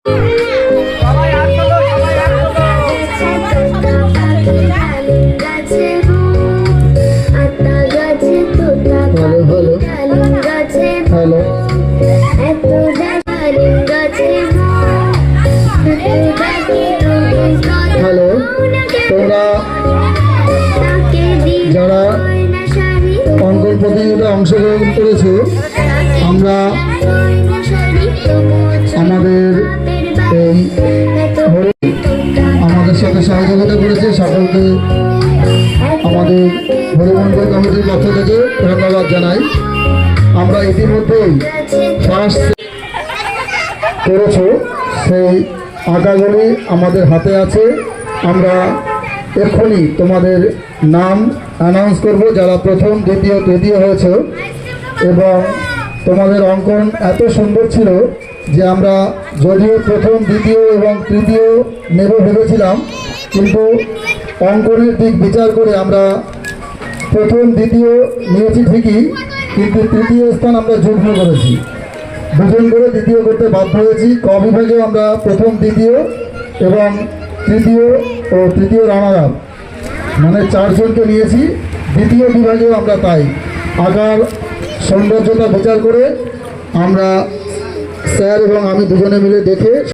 Hello hello, তোমরা যারা অঙ্কন প্রতিযোগিতায় অংশগ্রহণ করেছো, আমরা আমাদের এই আমাদের সাথে সহযোগিতা করেছে সকলকে আমাদের হরিমন্দির কমিটির পক্ষ থেকে ধন্যবাদ জানাই। আমরা ইতিমধ্যেই ফার্স্ট করেছো, সেই আঁকাগুলি আমাদের হাতে আছে। আমরা এক্ষুনি তোমাদের নাম অ্যানাউন্স করব, যারা প্রথম দ্বিতীয় তৃতীয় হয়েছে। এবং তোমাদের অঙ্কন এত সুন্দর ছিল যে আমরা যদিও প্রথম দ্বিতীয় এবং তৃতীয় নেব ভেবেছিলাম, কিন্তু অঙ্কনের দিক বিচার করে আমরা প্রথম দ্বিতীয় নিয়েছি ঠিকই, কিন্তু তৃতীয় স্থান আমরা যুগ্ম করেছি, দুজন করে দ্বিতীয় করতে বাধ্য হয়েছি। ক বিভাগেও আমরা প্রথম দ্বিতীয় এবং তৃতীয় ও তৃতীয় রানার আপ মানে চারজনকে নিয়েছি। দ্বিতীয় বিভাগেও আমরা তাই আঁকার সৌন্দর্যতা বিচার করে আমরা স্যার এবং আমি দুজনে মিলে দেখে